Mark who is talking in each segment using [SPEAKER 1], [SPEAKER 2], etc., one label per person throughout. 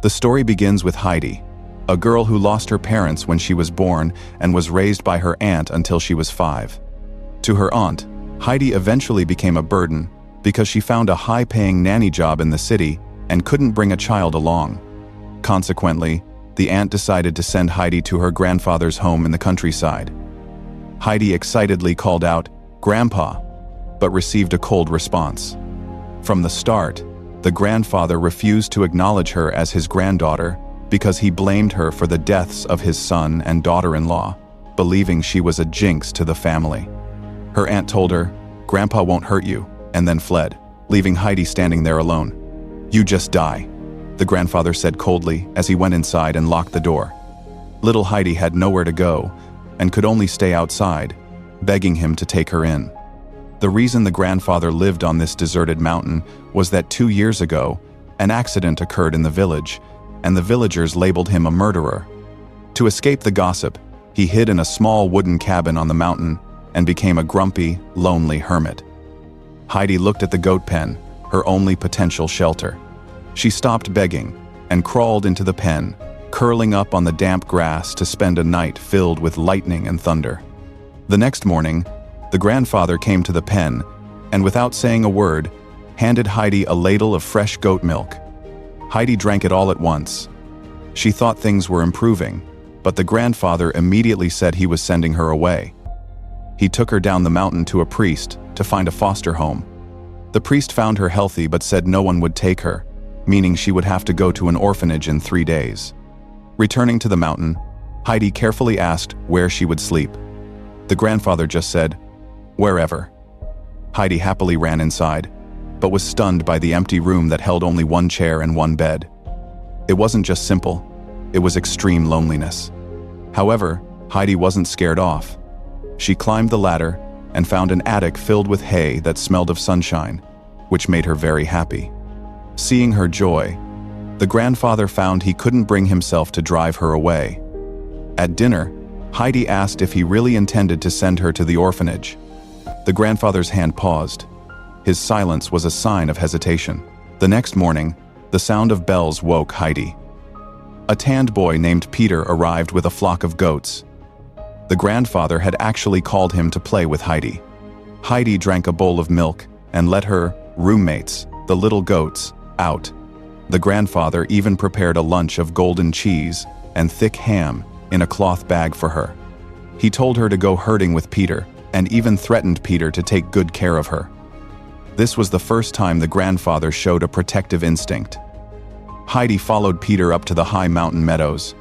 [SPEAKER 1] The story begins with Heidi, a girl who lost her parents when she was born and was raised by her aunt until she was 5. To her aunt, Heidi eventually became a burden because she found a high-paying nanny job in the city and couldn't bring a child along. Consequently, the aunt decided to send Heidi to her grandfather's home in the countryside. Heidi excitedly called out, "Grandpa," but received a cold response. From the start, the grandfather refused to acknowledge her as his granddaughter because he blamed her for the deaths of his son and daughter-in-law, believing she was a jinx to the family. Her aunt told her, "Grandpa won't hurt you," and then fled, leaving Heidi standing there alone. "You just die," the grandfather said coldly as he went inside and locked the door. Little Heidi had nowhere to go and could only stay outside, begging him to take her in. The reason the grandfather lived on this deserted mountain was that 2 years ago, an accident occurred in the village, and the villagers labeled him a murderer. To escape the gossip, he hid in a small wooden cabin on the mountain and became a grumpy, lonely hermit. Heidi looked at the goat pen, her only potential shelter. She stopped begging and crawled into the pen, curling up on the damp grass to spend a night filled with lightning and thunder. The next morning, the grandfather came to the pen and, without saying a word, handed Heidi a ladle of fresh goat milk. Heidi drank it all at once. She thought things were improving, but the grandfather immediately said he was sending her away. He took her down the mountain to a priest to find a foster home. The priest found her healthy but said no one would take her, meaning she would have to go to an orphanage in 3 days. Returning to the mountain, Heidi carefully asked where she would sleep. The grandfather just said, "Wherever." Heidi happily ran inside, but was stunned by the empty room that held only 1 chair and 1 bed. It wasn't just simple, it was extreme loneliness. However, Heidi wasn't scared off. She climbed the ladder and found an attic filled with hay that smelled of sunshine, which made her very happy. Seeing her joy, the grandfather found he couldn't bring himself to drive her away. At dinner, Heidi asked if he really intended to send her to the orphanage. The grandfather's hand paused. His silence was a sign of hesitation. The next morning, the sound of bells woke Heidi. A tanned boy named Peter arrived with a flock of goats. The grandfather had actually called him to play with Heidi. Heidi drank a bowl of milk and let her roommates, the little goats, out. The grandfather even prepared a lunch of golden cheese and thick ham in a cloth bag for her. He told her to go herding with Peter and even threatened Peter to take good care of her. This was the first time the grandfather showed a protective instinct. Heidi followed Peter up to the high mountain meadows.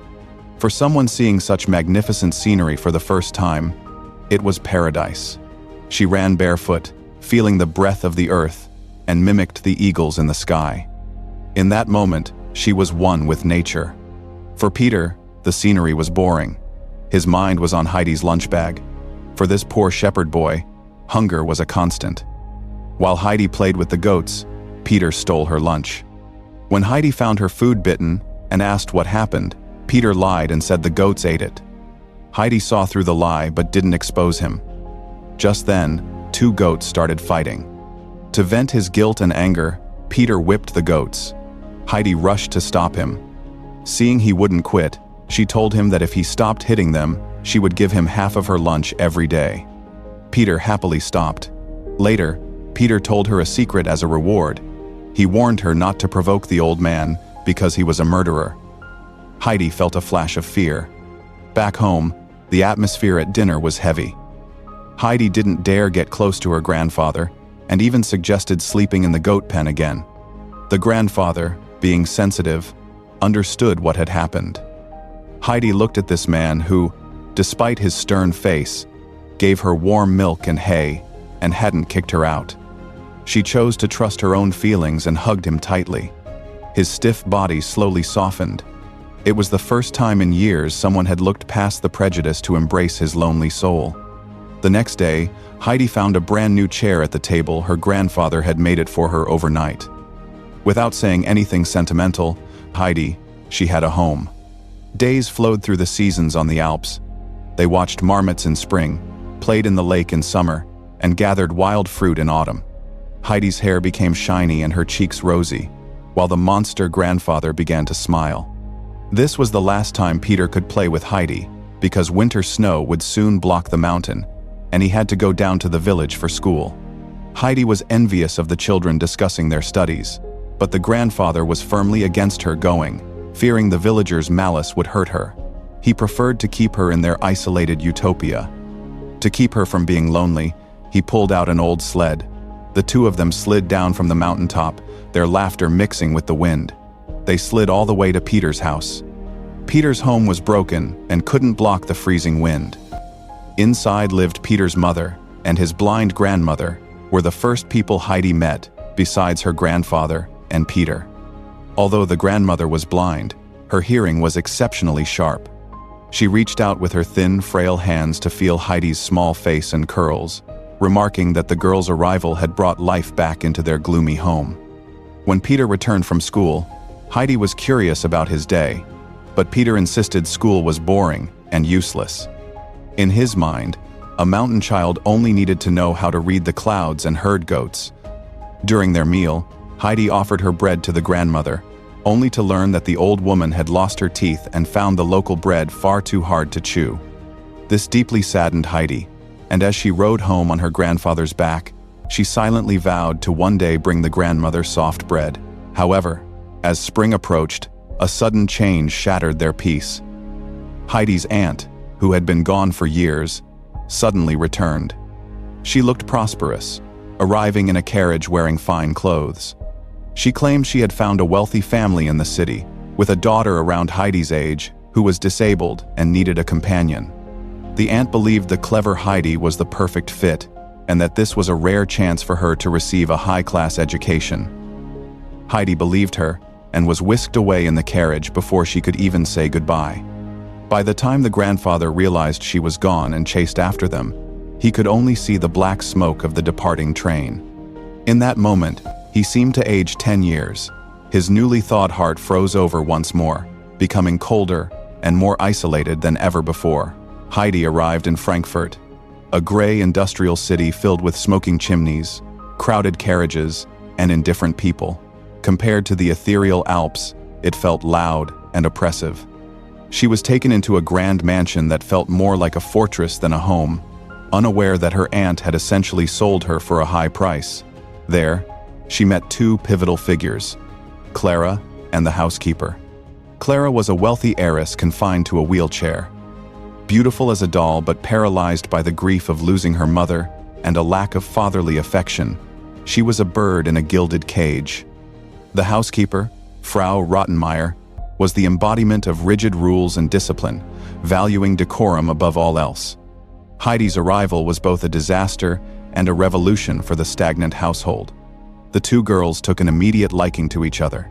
[SPEAKER 1] For someone seeing such magnificent scenery for the first time, it was paradise. She ran barefoot, feeling the breath of the earth, and mimicked the eagles in the sky. In that moment, she was one with nature. For Peter, the scenery was boring. His mind was on Heidi's lunch bag. For this poor shepherd boy, hunger was a constant. While Heidi played with the goats, Peter stole her lunch. When Heidi found her food bitten and asked what happened, Peter lied and said the goats ate it. Heidi saw through the lie but didn't expose him. Just then, 2 goats started fighting. To vent his guilt and anger, Peter whipped the goats. Heidi rushed to stop him. Seeing he wouldn't quit, she told him that if he stopped hitting them, she would give him half of her lunch every day. Peter happily stopped. Later, Peter told her a secret as a reward. He warned her not to provoke the old man because he was a murderer. Heidi felt a flash of fear. Back home, the atmosphere at dinner was heavy. Heidi didn't dare get close to her grandfather and even suggested sleeping in the goat pen again. The grandfather, being sensitive, understood what had happened. Heidi looked at this man who, despite his stern face, gave her warm milk and hay and hadn't kicked her out. She chose to trust her own feelings and hugged him tightly. His stiff body slowly softened. It was the first time in years someone had looked past the prejudice to embrace his lonely soul. The next day, Heidi found a brand new chair at the table her grandfather had made it for her overnight. Without saying anything sentimental, Heidi, she had a home. Days flowed through the seasons on the Alps. They watched marmots in spring, played in the lake in summer, and gathered wild fruit in autumn. Heidi's hair became shiny and her cheeks rosy. while the monster grandfather began to smile. This was the last time Peter could play with Heidi, because winter snow would soon block the mountain, and he had to go down to the village for school. Heidi was envious of the children discussing their studies, but the grandfather was firmly against her going, fearing the villagers' malice would hurt her. He preferred to keep her in their isolated utopia. To keep her from being lonely, he pulled out an old sled. The two of them slid down from the mountaintop, their laughter mixing with the wind. They slid all the way to Peter's house. Peter's home was broken and couldn't block the freezing wind. Inside lived Peter's mother, and his blind grandmother were the first people Heidi met, besides her grandfather and Peter. Although the grandmother was blind, her hearing was exceptionally sharp. She reached out with her thin, frail hands to feel Heidi's small face and curls, remarking that the girl's arrival had brought life back into their gloomy home. When Peter returned from school, Heidi was curious about his day, but Peter insisted school was boring and useless. In his mind, a mountain child only needed to know how to read the clouds and herd goats. During their meal, Heidi offered her bread to the grandmother, only to learn that the old woman had lost her teeth and found the local bread far too hard to chew. This deeply saddened Heidi, and as she rode home on her grandfather's back, she silently vowed to one day bring the grandmother soft bread. However, as spring approached, a sudden change shattered their peace. Heidi's aunt, who had been gone for years, suddenly returned. She looked prosperous, arriving in a carriage wearing fine clothes. She claimed she had found a wealthy family in the city, with a daughter around Heidi's age who was disabled and needed a companion. The aunt believed the clever Heidi was the perfect fit, and that this was a rare chance for her to receive a high-class education. Heidi believed her, and was whisked away in the carriage before she could even say goodbye. By the time the grandfather realized she was gone and chased after them, he could only see the black smoke of the departing train. In that moment, he seemed to age 10 years. His newly thawed heart froze over once more, becoming colder and more isolated than ever before. Heidi arrived in Frankfurt, a gray industrial city filled with smoking chimneys, crowded carriages, and indifferent people. Compared to the ethereal Alps, it felt loud and oppressive. She was taken into a grand mansion that felt more like a fortress than a home, unaware that her aunt had essentially sold her for a high price. There, she met two pivotal figures, Clara and the housekeeper. Clara was a wealthy heiress confined to a wheelchair. Beautiful as a doll but paralyzed by the grief of losing her mother and a lack of fatherly affection, she was a bird in a gilded cage. The housekeeper, Frau Rottenmeier, was the embodiment of rigid rules and discipline, valuing decorum above all else. Heidi's arrival was both a disaster and a revolution for the stagnant household. The two girls took an immediate liking to each other.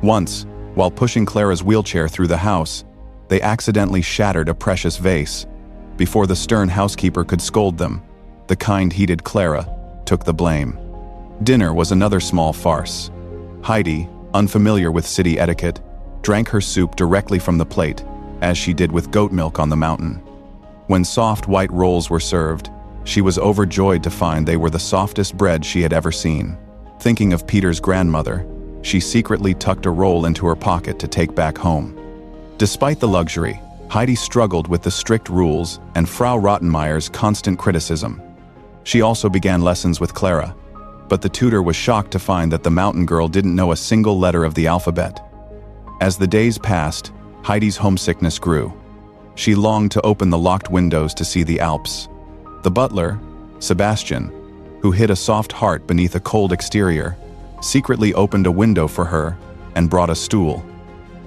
[SPEAKER 1] Once, while pushing Clara's wheelchair through the house, they accidentally shattered a precious vase. Before the stern housekeeper could scold them, the kind-hearted Clara took the blame. Dinner was another small farce. Heidi, unfamiliar with city etiquette, drank her soup directly from the plate, as she did with goat milk on the mountain. When soft white rolls were served, she was overjoyed to find they were the softest bread she had ever seen. Thinking of Peter's grandmother, she secretly tucked a roll into her pocket to take back home. Despite the luxury, Heidi struggled with the strict rules and Frau Rottenmeier's constant criticism. She also began lessons with Clara, but the tutor was shocked to find that the mountain girl didn't know a single letter of the alphabet. As the days passed, Heidi's homesickness grew. She longed to open the locked windows to see the Alps. The butler, Sebastian, who hid a soft heart beneath a cold exterior, secretly opened a window for her and brought a stool.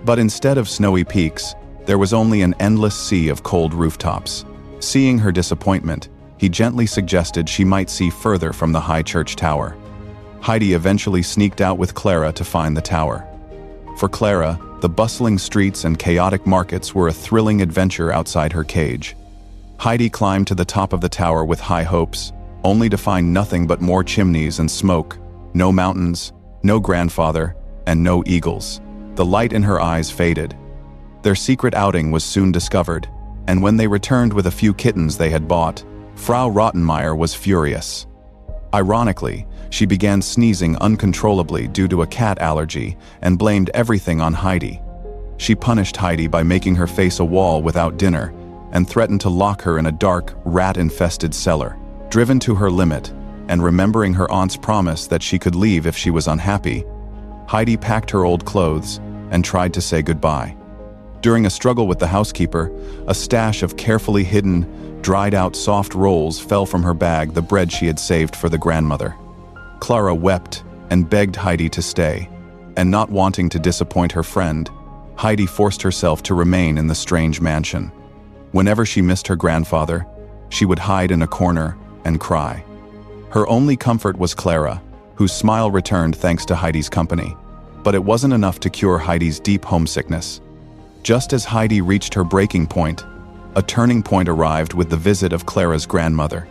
[SPEAKER 1] But instead of snowy peaks, there was only an endless sea of cold rooftops. Seeing her disappointment, he gently suggested she might see further from the high church tower. Heidi eventually sneaked out with Clara to find the tower. For Clara, the bustling streets and chaotic markets were a thrilling adventure outside her cage. Heidi climbed to the top of the tower with high hopes, only to find nothing but more chimneys and smoke, no mountains, no grandfather, and no eagles. The light in her eyes faded. Their secret outing was soon discovered, and when they returned with a few kittens they had bought, Frau Rottenmeier was furious. Ironically, she began sneezing uncontrollably due to a cat allergy and blamed everything on Heidi. She punished Heidi by making her face a wall without dinner and threatened to lock her in a dark, rat-infested cellar. Driven to her limit, and remembering her aunt's promise that she could leave if she was unhappy, Heidi packed her old clothes and tried to say goodbye. During a struggle with the housekeeper, a stash of carefully hidden, dried-out soft rolls fell from her bag, the bread she had saved for the grandmother. Clara wept and begged Heidi to stay, and not wanting to disappoint her friend, Heidi forced herself to remain in the strange mansion. Whenever she missed her grandfather, she would hide in a corner and cry. Her only comfort was Clara, whose smile returned thanks to Heidi's company. But it wasn't enough to cure Heidi's deep homesickness. Just as Heidi reached her breaking point, a turning point arrived with the visit of Clara's grandmother.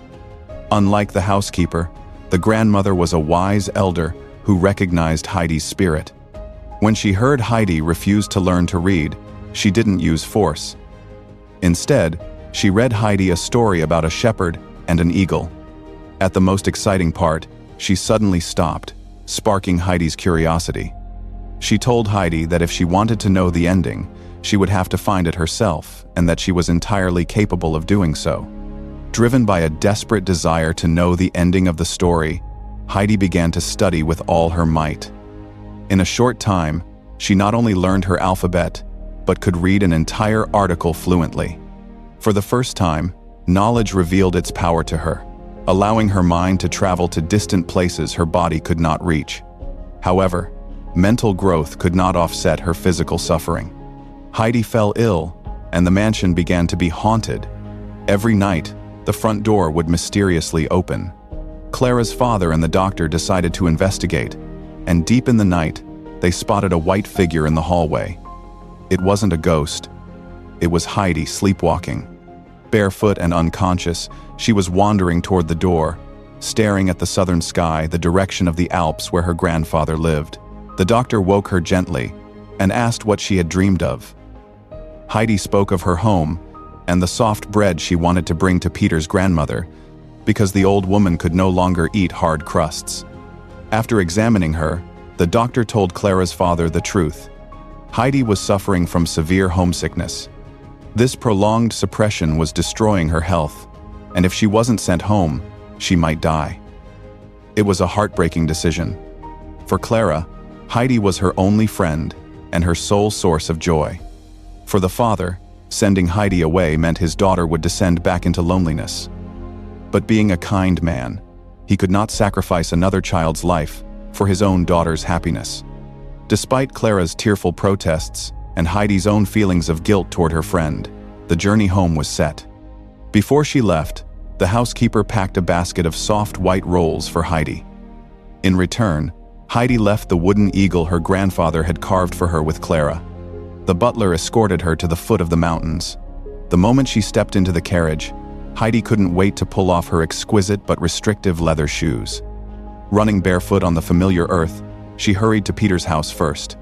[SPEAKER 1] Unlike the housekeeper, the grandmother was a wise elder who recognized Heidi's spirit. When she heard Heidi refuse to learn to read, she didn't use force. Instead, she read Heidi a story about a shepherd and an eagle. At the most exciting part, she suddenly stopped, sparking Heidi's curiosity. She told Heidi that if she wanted to know the ending, she would have to find it herself, and that she was entirely capable of doing so. Driven by a desperate desire to know the ending of the story, Heidi began to study with all her might. In a short time, she not only learned her alphabet, but could read an entire article fluently. For the first time, knowledge revealed its power to her, allowing her mind to travel to distant places her body could not reach. However, mental growth could not offset her physical suffering. Heidi fell ill, and the mansion began to be haunted. Every night, the front door would mysteriously open. Clara's father and the doctor decided to investigate, and deep in the night, they spotted a white figure in the hallway. It wasn't a ghost. It was Heidi sleepwalking. Barefoot and unconscious, she was wandering toward the door, staring at the southern sky, the direction of the Alps where her grandfather lived. The doctor woke her gently and asked what she had dreamed of. Heidi spoke of her home and the soft bread she wanted to bring to Peter's grandmother, because the old woman could no longer eat hard crusts. After examining her, the doctor told Clara's father the truth. Heidi was suffering from severe homesickness. This prolonged suppression was destroying her health, and if she wasn't sent home, she might die. It was a heartbreaking decision. For Clara, Heidi was her only friend and her sole source of joy. For the father, sending Heidi away meant his daughter would descend back into loneliness. But being a kind man, he could not sacrifice another child's life for his own daughter's happiness. Despite Clara's tearful protests and Heidi's own feelings of guilt toward her friend, the journey home was set. Before she left, the housekeeper packed a basket of soft white rolls for Heidi. In return, Heidi left the wooden eagle her grandfather had carved for her with Clara. The butler escorted her to the foot of the mountains. The moment she stepped into the carriage, Heidi couldn't wait to pull off her exquisite but restrictive leather shoes. Running barefoot on the familiar earth, she hurried to Peter's house first.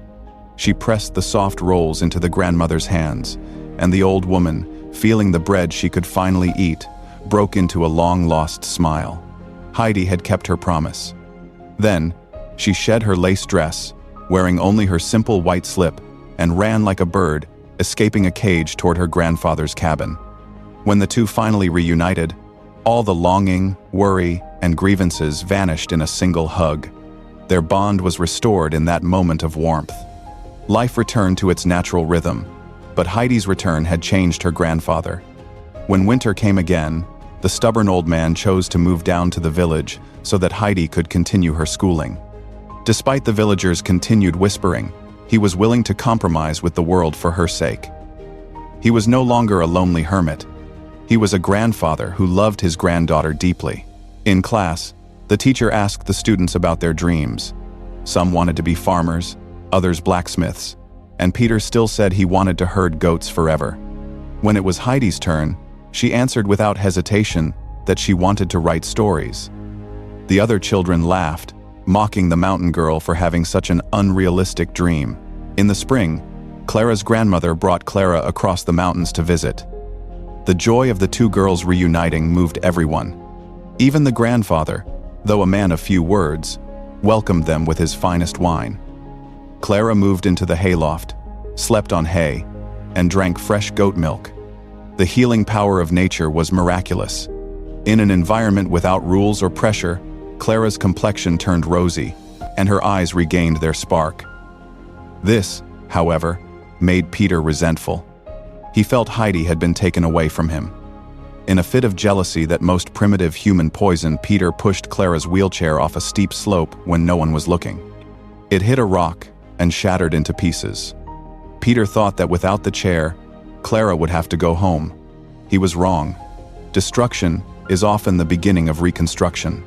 [SPEAKER 1] She pressed the soft rolls into the grandmother's hands, and the old woman, feeling the bread she could finally eat, broke into a long-lost smile. Heidi had kept her promise. Then, she shed her lace dress, wearing only her simple white slip, and ran like a bird, escaping a cage toward her grandfather's cabin. When the two finally reunited, all the longing, worry, and grievances vanished in a single hug. Their bond was restored in that moment of warmth. Life returned to its natural rhythm, but Heidi's return had changed her grandfather. When winter came again, the stubborn old man chose to move down to the village so that Heidi could continue her schooling. Despite the villagers' continued whispering, he was willing to compromise with the world for her sake. He was no longer a lonely hermit. He was a grandfather who loved his granddaughter deeply. In class, the teacher asked the students about their dreams. Some wanted to be farmers, others blacksmiths, and Peter still said he wanted to herd goats forever. When it was Heidi's turn, she answered without hesitation that she wanted to write stories. The other children laughed, mocking the mountain girl for having such an unrealistic dream. In the spring, Clara's grandmother brought Clara across the mountains to visit. The joy of the two girls reuniting moved everyone. Even the grandfather, though a man of few words, welcomed them with his finest wine. Clara moved into the hayloft, slept on hay, and drank fresh goat milk. The healing power of nature was miraculous. In an environment without rules or pressure, Clara's complexion turned rosy, and her eyes regained their spark. This, however, made Peter resentful. He felt Heidi had been taken away from him. In a fit of jealousy that most primitive human poison, Peter pushed Clara's wheelchair off a steep slope when no one was looking. It hit a rock and shattered into pieces. Peter thought that without the chair, Clara would have to go home. He was wrong. Destruction is often the beginning of reconstruction.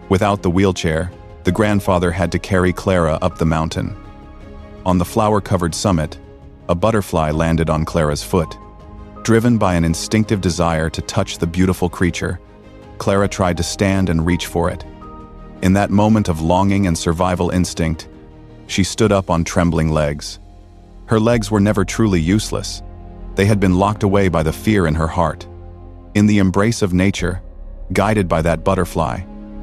[SPEAKER 1] Without the wheelchair, the grandfather had to carry Clara up the mountain. On the flower-covered summit, a butterfly landed on Clara's foot. Driven by an instinctive desire to touch the beautiful creature, Clara tried to stand and reach for it. In that moment of longing and survival instinct, she stood up on trembling legs. Her legs were never truly useless. They had been locked away by the fear in her heart. In the embrace of nature, guided by that butterfly,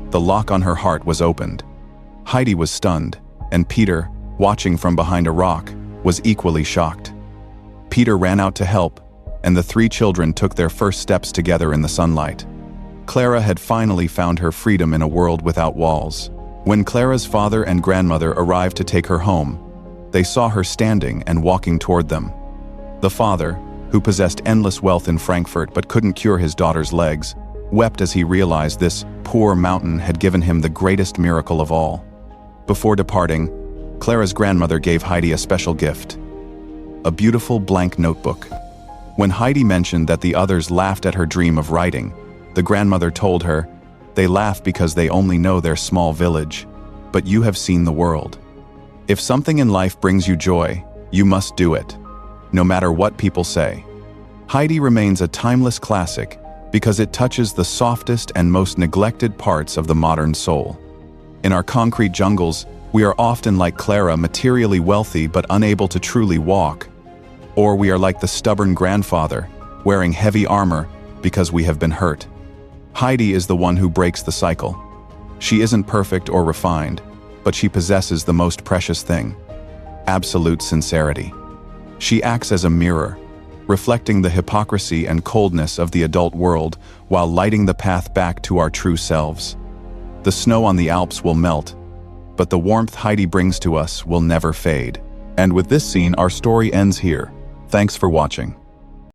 [SPEAKER 1] the lock on her heart was opened. Heidi was stunned, and Peter, watching from behind a rock, was equally shocked. Peter ran out to help, and the three children took their first steps together in the sunlight. Clara had finally found her freedom in a world without walls. When Clara's father and grandmother arrived to take her home, they saw her standing and walking toward them. The father, who possessed endless wealth in Frankfurt but couldn't cure his daughter's legs, wept as he realized this poor mountain had given him the greatest miracle of all. Before departing, Clara's grandmother gave Heidi a special gift: a beautiful blank notebook. When Heidi mentioned that the others laughed at her dream of writing, the grandmother told her, "They laugh because they only know their small village, but you have seen the world. If something in life brings you joy, you must do it, no matter what people say." Heidi remains a timeless classic because it touches the softest and most neglected parts of the modern soul. In our concrete jungles, we are often like Clara, materially wealthy but unable to truly walk. Or we are like the stubborn grandfather, wearing heavy armor because we have been hurt. Heidi is the one who breaks the cycle. She isn't perfect or refined, but she possesses the most precious thing: absolute sincerity. She acts as a mirror, reflecting the hypocrisy and coldness of the adult world while lighting the path back to our true selves. The snow on the Alps will melt, but the warmth Heidi brings to us will never fade. And with this scene, our story ends here. Thanks for watching.